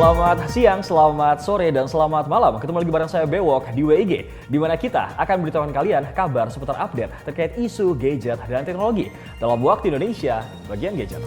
Selamat siang, selamat sore, dan selamat malam. Ketemu lagi bareng saya Bewok di WIG, di mana kita akan memberitahukan kalian kabar seputar update terkait isu gadget dan teknologi dalam waktu Indonesia bagian gadget.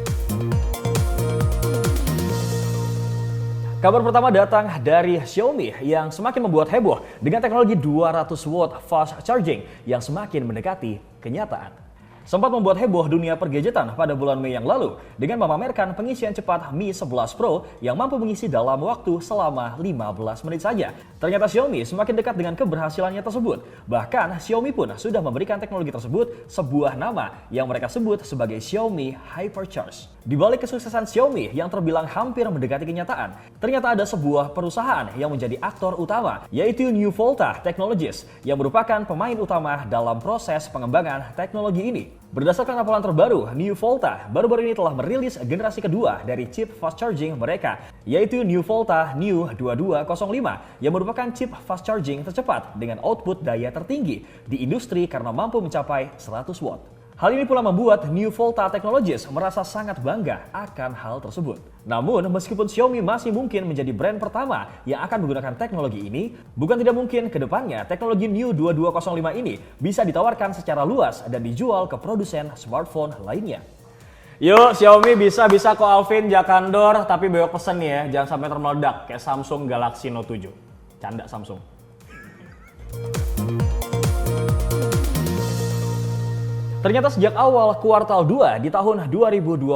Kabar pertama datang dari Xiaomi yang semakin membuat heboh dengan teknologi 200 watt fast charging yang semakin mendekati kenyataan. Sempat membuat heboh dunia pergadgetan pada bulan Mei yang lalu dengan memamerkan pengisian cepat Mi 11 Pro yang mampu mengisi dalam waktu selama 15 menit saja. Ternyata Xiaomi semakin dekat dengan keberhasilannya tersebut. Bahkan Xiaomi pun sudah memberikan teknologi tersebut sebuah nama yang mereka sebut sebagai Xiaomi Hypercharge. Di balik kesuksesan Xiaomi yang terbilang hampir mendekati kenyataan, ternyata ada sebuah perusahaan yang menjadi aktor utama, yaitu New Volta Technologies yang merupakan pemain utama dalam proses pengembangan teknologi ini. Berdasarkan laporan terbaru, New Volta baru-baru ini telah merilis generasi kedua dari chip fast charging mereka, yaitu New Volta New 2205 yang merupakan chip fast charging tercepat dengan output daya tertinggi di industri karena mampu mencapai 100 watt. Hal ini pula membuat New Volta Technologies merasa sangat bangga akan hal tersebut. Namun, meskipun Xiaomi masih mungkin menjadi brand pertama yang akan menggunakan teknologi ini, bukan tidak mungkin ke depannya teknologi New 2205 ini bisa ditawarkan secara luas dan dijual ke produsen smartphone lainnya. Yuk, Xiaomi bisa kok Alvin, Jakandor, tapi Bewok pesen nih ya, jangan sampai termeledak kayak Samsung Galaxy Note 7. Canda Samsung. Ternyata sejak awal kuartal 2 di tahun 2021,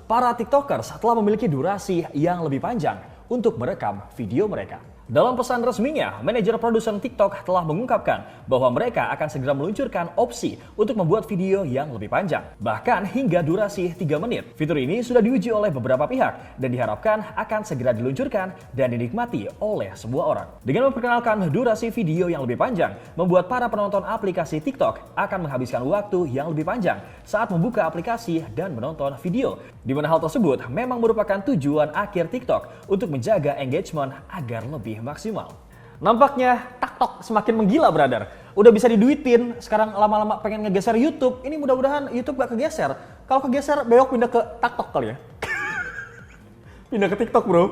para TikTokers telah memiliki durasi yang lebih panjang untuk merekam video mereka. Dalam pesan resminya, manajer produsen TikTok telah mengungkapkan bahwa mereka akan segera meluncurkan opsi untuk membuat video yang lebih panjang, bahkan hingga durasi 3 menit. Fitur ini sudah diuji oleh beberapa pihak dan diharapkan akan segera diluncurkan dan dinikmati oleh semua orang. Dengan memperkenalkan durasi video yang lebih panjang, membuat para penonton aplikasi TikTok akan menghabiskan waktu yang lebih panjang saat membuka aplikasi dan menonton video, di mana hal tersebut memang merupakan tujuan akhir TikTok untuk menjaga engagement agar lebih maksimal. Nampaknya TikTok semakin menggila, brother. Udah bisa diduitin, sekarang lama-lama pengen ngegeser YouTube. Ini mudah-mudahan YouTube gak kegeser. Kalau kegeser, Bewok pindah ke TikTok kali ya. Pindah ke TikTok, bro.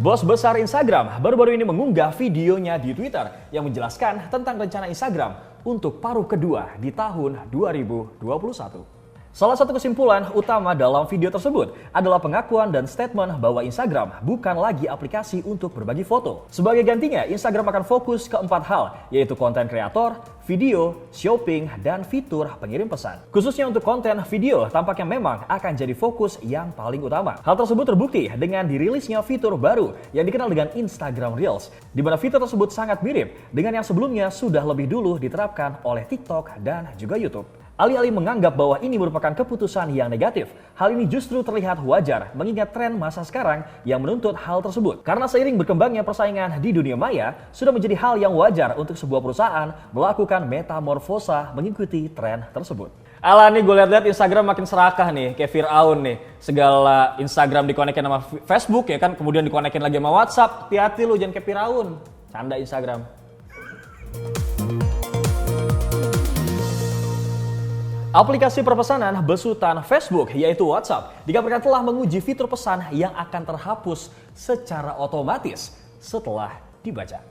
Bos besar Instagram baru-baru ini mengunggah videonya di Twitter yang menjelaskan tentang rencana Instagram untuk paruh kedua di tahun 2021. Salah satu kesimpulan utama dalam video tersebut adalah pengakuan dan statement bahwa Instagram bukan lagi aplikasi untuk berbagi foto. Sebagai gantinya, Instagram akan fokus ke 4 hal, yaitu konten kreator, video, shopping, dan fitur pengirim pesan. Khususnya untuk konten video, tampaknya memang akan jadi fokus yang paling utama. Hal tersebut terbukti dengan dirilisnya fitur baru yang dikenal dengan Instagram Reels, di mana fitur tersebut sangat mirip dengan yang sebelumnya sudah lebih dulu diterapkan oleh TikTok dan juga YouTube. Alih-alih menganggap bahwa ini merupakan keputusan yang negatif, hal ini justru terlihat wajar mengingat tren masa sekarang yang menuntut hal tersebut. Karena seiring berkembangnya persaingan di dunia maya, sudah menjadi hal yang wajar untuk sebuah perusahaan melakukan metamorfosa mengikuti tren tersebut. Alah nih, gue liat-liat Instagram makin serakah nih, kayak Firaun nih. Segala Instagram dikonekin sama Facebook ya kan, kemudian dikonekin lagi sama WhatsApp. Hati-hati lu, jangan kayak Firaun. Canda Instagram. Aplikasi perpesanan besutan Facebook yaitu WhatsApp dikabarkan telah menguji fitur pesan yang akan terhapus secara otomatis setelah dibaca.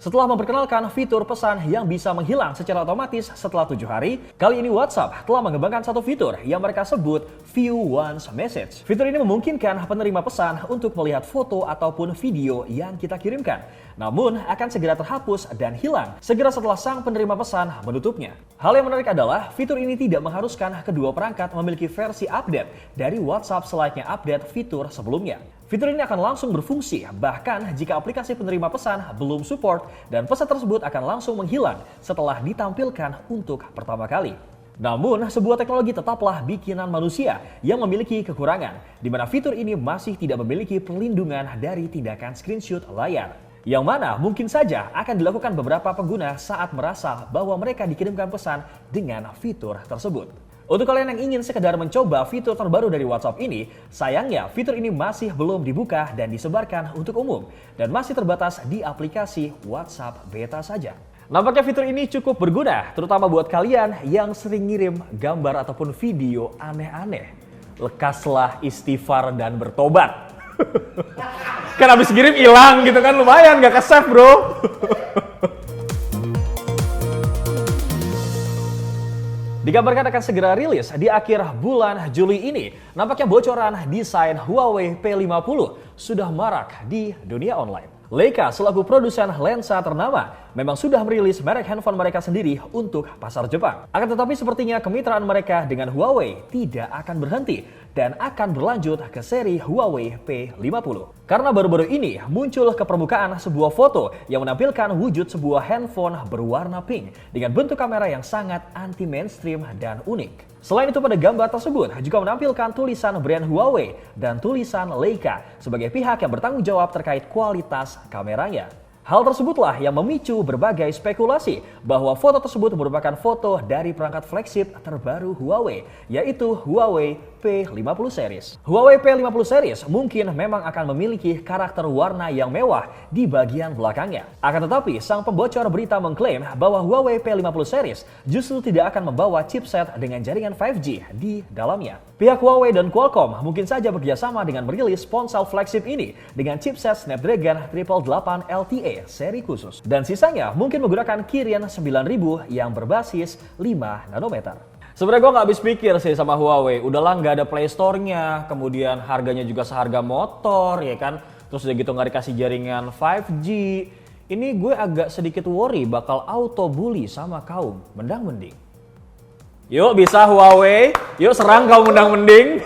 Setelah memperkenalkan fitur pesan yang bisa menghilang secara otomatis setelah 7 hari, kali ini WhatsApp telah mengembangkan satu fitur yang mereka sebut View Once Message. Fitur ini memungkinkan penerima pesan untuk melihat foto ataupun video yang kita kirimkan, namun akan segera terhapus dan hilang segera setelah sang penerima pesan menutupnya. Hal yang menarik adalah fitur ini tidak mengharuskan kedua perangkat memiliki versi update dari WhatsApp selayaknya update fitur sebelumnya. Fitur ini akan langsung berfungsi, bahkan jika aplikasi penerima pesan belum support dan pesan tersebut akan langsung menghilang setelah ditampilkan untuk pertama kali. Namun, sebuah teknologi tetaplah bikinan manusia yang memiliki kekurangan, di mana fitur ini masih tidak memiliki perlindungan dari tindakan screenshot layar. Yang mana mungkin saja akan dilakukan beberapa pengguna saat merasa bahwa mereka dikirimkan pesan dengan fitur tersebut. Untuk kalian yang ingin sekedar mencoba fitur terbaru dari WhatsApp ini, sayangnya fitur ini masih belum dibuka dan disebarkan untuk umum dan masih terbatas di aplikasi WhatsApp beta saja. Nampaknya fitur ini cukup berguna, terutama buat kalian yang sering ngirim gambar ataupun video aneh-aneh. lekaslah istighfar dan bertobat. Kan habis kirim hilang gitu kan, lumayan gak ke-save bro. Dikabarkan akan segera rilis di akhir bulan Juli ini. Nampaknya bocoran desain Huawei P50 sudah marak di dunia online. Leica selaku produsen lensa ternama memang sudah merilis merek handphone mereka sendiri untuk pasar Jepang. Akan tetapi sepertinya kemitraan mereka dengan Huawei tidak akan berhenti dan akan berlanjut ke seri Huawei P50. Karena baru-baru ini muncul ke permukaan sebuah foto yang menampilkan wujud sebuah handphone berwarna pink dengan bentuk kamera yang sangat anti-mainstream dan unik. Selain itu pada gambar tersebut juga menampilkan tulisan brand Huawei dan tulisan Leica sebagai pihak yang bertanggung jawab terkait kualitas kameranya. Hal tersebutlah yang memicu berbagai spekulasi bahwa foto tersebut merupakan foto dari perangkat flagship terbaru Huawei, yaitu Huawei P50 series. Huawei P50 series mungkin memang akan memiliki karakter warna yang mewah di bagian belakangnya. Akan tetapi, sang pembocor berita mengklaim bahwa Huawei P50 series justru tidak akan membawa chipset dengan jaringan 5G di dalamnya. Pihak Huawei dan Qualcomm mungkin saja bekerjasama dengan merilis ponsel flagship ini dengan chipset Snapdragon 888 LTE seri khusus. Dan sisanya mungkin menggunakan Kirin 9000 yang berbasis 5 nanometer. Sebenarnya gue gak habis pikir sih sama Huawei. Udahlah gak ada Play Store-nya, kemudian harganya juga seharga motor ya kan. Terus udah gitu gak dikasih jaringan 5G. Ini gue agak sedikit worry bakal auto bully sama kaum mendang-mending. Yuk bisa Huawei, yuk serang kaum mendang-mending.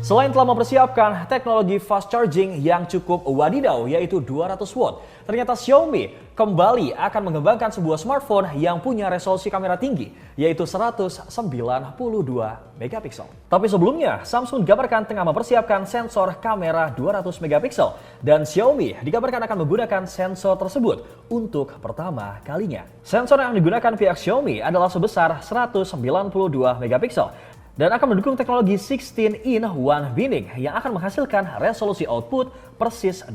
Selain telah mempersiapkan teknologi fast charging yang cukup wadidaw yaitu 200 watt, ternyata Xiaomi kembali akan mengembangkan sebuah smartphone yang punya resolusi kamera tinggi yaitu 192 megapiksel. Tapi sebelumnya, Samsung dikabarkan tengah mempersiapkan sensor kamera 200 megapiksel dan Xiaomi dikabarkan akan menggunakan sensor tersebut untuk pertama kalinya. Sensor yang digunakan pihak Xiaomi adalah sebesar 192 megapiksel. Dan akan mendukung teknologi 16-in-1 binning yang akan menghasilkan resolusi output persis 12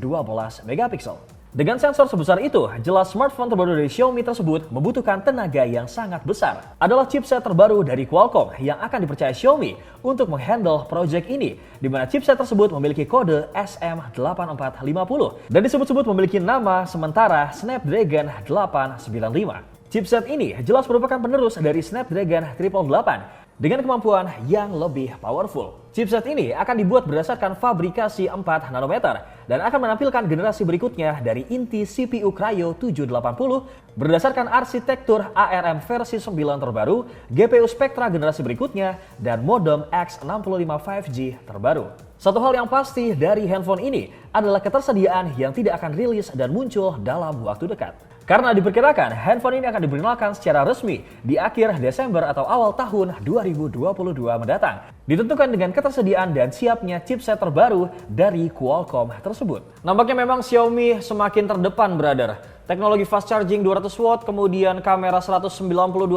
megapiksel. Dengan sensor sebesar itu, jelas smartphone terbaru dari Xiaomi tersebut membutuhkan tenaga yang sangat besar. Adalah chipset terbaru dari Qualcomm yang akan dipercaya Xiaomi untuk menghandle project ini, di mana chipset tersebut memiliki kode SM8450 dan disebut-sebut memiliki nama sementara Snapdragon 895. Chipset ini jelas merupakan penerus dari Snapdragon 888 dengan kemampuan yang lebih powerful. Chipset ini akan dibuat berdasarkan fabrikasi 4 nanometer dan akan menampilkan generasi berikutnya dari inti CPU Kryo 780 berdasarkan arsitektur ARM versi 9 terbaru, GPU Spectra generasi berikutnya, dan modem X65 5G terbaru. Satu hal yang pasti dari handphone ini adalah ketersediaan yang tidak akan rilis dan muncul dalam waktu dekat. Karena diperkirakan handphone ini akan diperkenalkan secara resmi di akhir Desember atau awal tahun 2022 mendatang. Ditentukan dengan ketersediaan dan siapnya chipset terbaru dari Qualcomm tersebut. Nampaknya memang Xiaomi semakin terdepan, brother. Teknologi fast charging 200 watt, kemudian kamera 192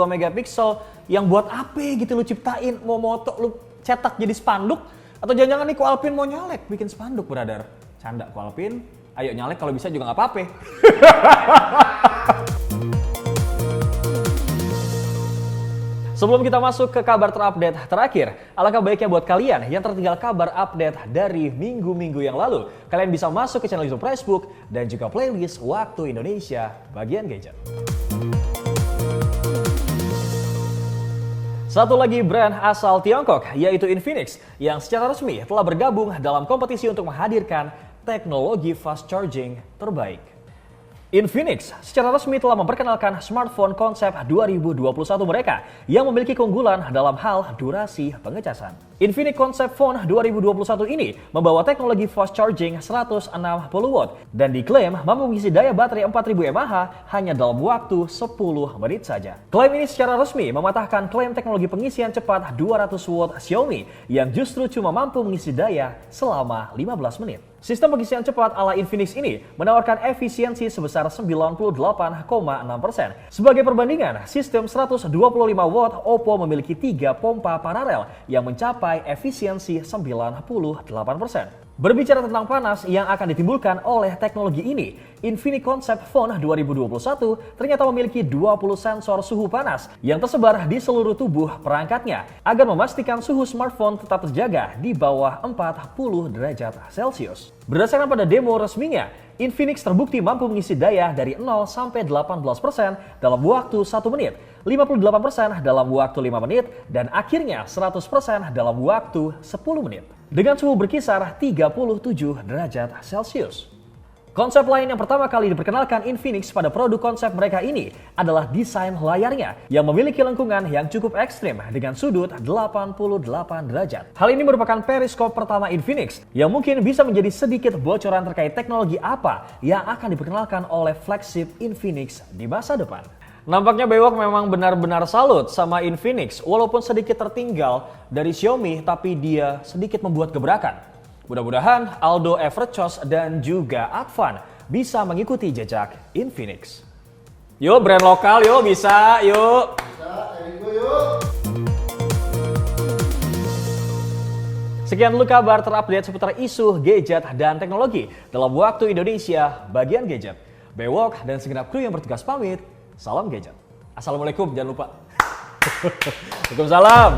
megapiksel, yang buat apa gitu lu ciptain, mau moto lu cetak jadi spanduk, atau jangan-jangan nih Kualpin mau nyalek bikin spanduk, brother. Canda Kualpin, ayo nyalek kalau bisa juga nggak apa-apa. Sebelum kita masuk ke kabar terupdate terakhir, alangkah baiknya buat kalian yang tertinggal kabar update dari minggu-minggu yang lalu, kalian bisa masuk ke channel YouTube Facebook dan juga playlist Waktu Indonesia bagian gadget. Satu lagi brand asal Tiongkok yaitu Infinix yang secara resmi telah bergabung dalam kompetisi untuk menghadirkan teknologi fast charging terbaik. Infinix secara resmi telah memperkenalkan smartphone konsep 2021 mereka yang memiliki keunggulan dalam hal durasi pengecasan. Infinix Concept Phone 2021 ini membawa teknologi fast charging 160 watt dan diklaim mampu mengisi daya baterai 4000 mAh hanya dalam waktu 10 menit saja. Klaim ini secara resmi mematahkan klaim teknologi pengisian cepat 200 watt Xiaomi yang justru cuma mampu mengisi daya selama 15 menit. Sistem pengisian cepat ala Infinix ini menawarkan efisiensi sebesar 98,6%. Sebagai perbandingan, sistem 125 watt Oppo memiliki 3 pompa paralel yang mencapai efisiensi 98%. Berbicara tentang panas yang akan ditimbulkan oleh teknologi ini, Infinix Concept Phone 2021 ternyata memiliki 20 sensor suhu panas yang tersebar di seluruh tubuh perangkatnya agar memastikan suhu smartphone tetap terjaga di bawah 40 derajat Celcius. Berdasarkan pada demo resminya, Infinix terbukti mampu mengisi daya dari 0 sampai 18% dalam waktu 1 menit, 58% dalam waktu 5 menit, dan akhirnya 100% dalam waktu 10 menit. Dengan suhu berkisar 37 derajat Celcius. Konsep lain yang pertama kali diperkenalkan Infinix pada produk konsep mereka ini adalah desain layarnya yang memiliki lengkungan yang cukup ekstrim dengan sudut 88 derajat. Hal ini merupakan periskop pertama Infinix yang mungkin bisa menjadi sedikit bocoran terkait teknologi apa yang akan diperkenalkan oleh flagship Infinix di masa depan. Nampaknya Bewok memang benar-benar salut sama Infinix, walaupun sedikit tertinggal dari Xiaomi, tapi dia sedikit membuat gebrakan. Mudah-mudahan Aldo Everchos dan juga Advan bisa mengikuti jejak Infinix. Yuk brand lokal, yuk bisa, yuk. Sekian dulu kabar terupdate seputar isu, gadget, dan teknologi dalam waktu Indonesia bagian gadget. Bewok dan segenap kru yang bertugas pamit. Salam gadget. Assalamualaikum, jangan lupa. Waalaikumsalam.